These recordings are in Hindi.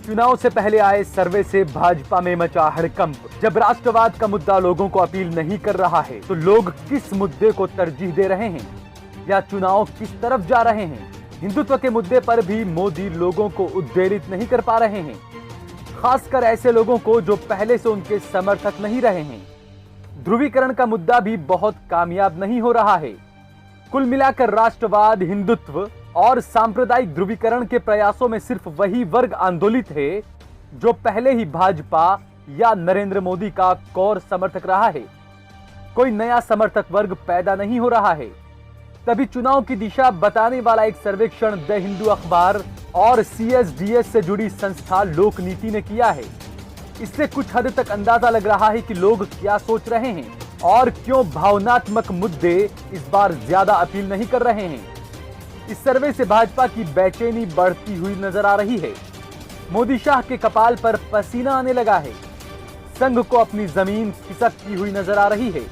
चुनाव से पहले आए सर्वे से भाजपा में मचा हड़कंप। जब राष्ट्रवाद का मुद्दा लोगों को अपील नहीं कर रहा है तो लोग किस मुद्दे को तरजीह दे रहे हैं या चुनाव किस तरफ जा रहे हैं? हिंदुत्व के मुद्दे पर भी मोदी लोगों को उद्वेलित नहीं कर पा रहे हैं, खासकर ऐसे लोगों को जो पहले से उनके समर्थक नहीं रहे हैं। ध्रुवीकरण का मुद्दा भी बहुत कामयाब नहीं हो रहा है। कुल मिलाकर राष्ट्रवाद, हिंदुत्व और सांप्रदायिक ध्रुवीकरण के प्रयासों में सिर्फ वही वर्ग आंदोलित है जो पहले ही भाजपा या नरेंद्र मोदी का कोर समर्थक रहा है। कोई नया समर्थक वर्ग पैदा नहीं हो रहा है। तभी चुनाव की दिशा बताने वाला एक सर्वेक्षण द हिंदू अखबार और CSDS से जुड़ी संस्था लोकनीति ने किया है। इससे कुछ हद तक अंदाजा लग रहा है कि लोग क्या सोच रहे हैं और क्यों भावनात्मक मुद्दे इस बार ज्यादा अपील नहीं कर रहे हैं। इस सर्वे से भाजपा की बेचैनी बढ़ती हुई नजर आ रही है। मोदी शाह के कपाल पर पसीना आने लगा है। संघ को अपनी जमीन खिसकती हुई नजर आ रही है।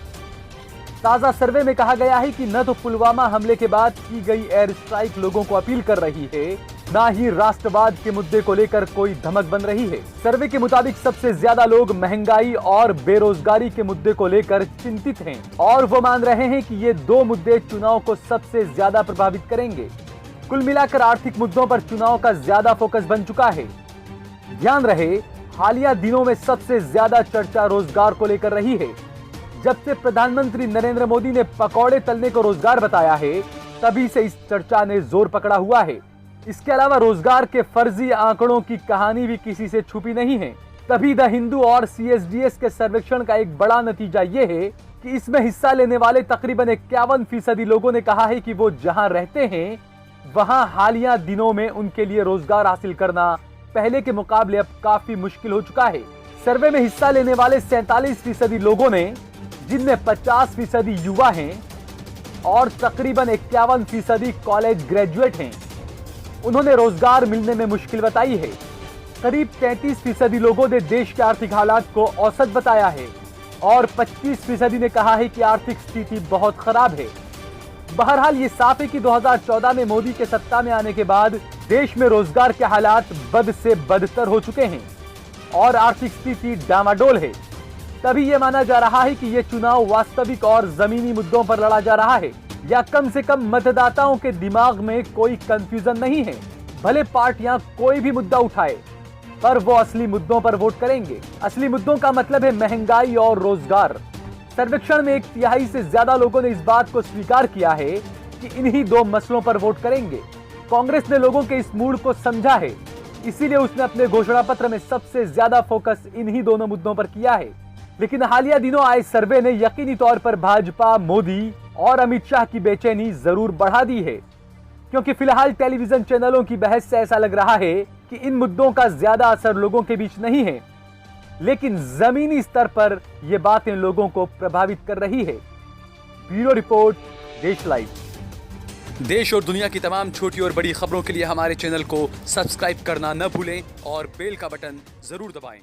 ताजा सर्वे में कहा गया है कि न तो पुलवामा हमले के बाद की गई एयर स्ट्राइक लोगों को अपील कर रही है, ना ही राष्ट्रवाद के मुद्दे को लेकर कोई धमक बन रही है। सर्वे के मुताबिक सबसे ज्यादा लोग महंगाई और बेरोजगारी के मुद्दे को लेकर चिंतित हैं और वो मान रहे हैं कि ये दो मुद्दे चुनाव को सबसे ज्यादा प्रभावित करेंगे। कुल मिलाकर आर्थिक मुद्दों पर चुनाव का ज्यादा फोकस बन चुका है। ध्यान रहे, हालिया दिनों में सबसे ज्यादा चर्चा रोजगार को लेकर रही है। जब से प्रधानमंत्री नरेंद्र मोदी ने पकौड़े तलने को रोजगार बताया है, तभी से इस चर्चा ने जोर पकड़ा हुआ है। इसके अलावा रोजगार के फर्जी आंकड़ों की कहानी भी किसी से छुपी नहीं है। तभी द हिंदू और CSDS के सर्वेक्षण का एक बड़ा नतीजा ये है कि इसमें हिस्सा लेने वाले तकरीबन 51% लोगों ने कहा है कि वो जहां रहते हैं वहां हालिया दिनों में उनके लिए रोजगार हासिल करना पहले के मुकाबले अब काफी मुश्किल हो चुका है। सर्वे में हिस्सा लेने वाले 47% लोगों ने, जिनमें 50% युवा हैं और तकरीबन 51% कॉलेज ग्रेजुएट हैं, उन्होंने रोजगार मिलने में मुश्किल बताई है। करीब 33% लोगों ने देश के आर्थिक हालात को औसत बताया है और 25% ने कहा है कि आर्थिक स्थिति बहुत खराब है। बहरहाल ये साफ है कि 2014 में मोदी के सत्ता में आने के बाद देश में रोजगार के हालात बद से बदतर हो चुके हैं और आर्थिक स्थिति डामाडोल है। तभी ये माना जा रहा है कि ये चुनाव वास्तविक और जमीनी मुद्दों पर लड़ा जा रहा है, या कम से कम मतदाताओं के दिमाग में कोई कंफ्यूजन नहीं है। भले पार्टियां कोई भी मुद्दा उठाए, पर वो असली मुद्दों पर वोट करेंगे। असली मुद्दों का मतलब है महंगाई और रोजगार। सर्वेक्षण में 1/3 से ज्यादा लोगों ने इस बात को स्वीकार किया है कि इन्हीं दो मसलों पर वोट करेंगे। कांग्रेस ने लोगों के इस मूड को समझा है, इसीलिए उसने अपने घोषणा पत्र में सबसे ज्यादा फोकस इन्हीं दोनों मुद्दों पर किया है। लेकिन हालिया दिनों आए सर्वे ने यकीनी तौर पर भाजपा, मोदी और अमित शाह की बेचैनी जरूर बढ़ा दी है, क्योंकि फिलहाल टेलीविजन चैनलों की बहस से ऐसा लग रहा है कि इन मुद्दों का ज्यादा असर लोगों के बीच नहीं है, लेकिन जमीनी स्तर पर यह बातें लोगों को प्रभावित कर रही है। ब्यूरो रिपोर्ट, देश लाइव। देश और दुनिया की तमाम छोटी और बड़ी खबरों के लिए हमारे चैनल को सब्सक्राइब करना न भूलें और बेल का बटन जरूर दबाएं।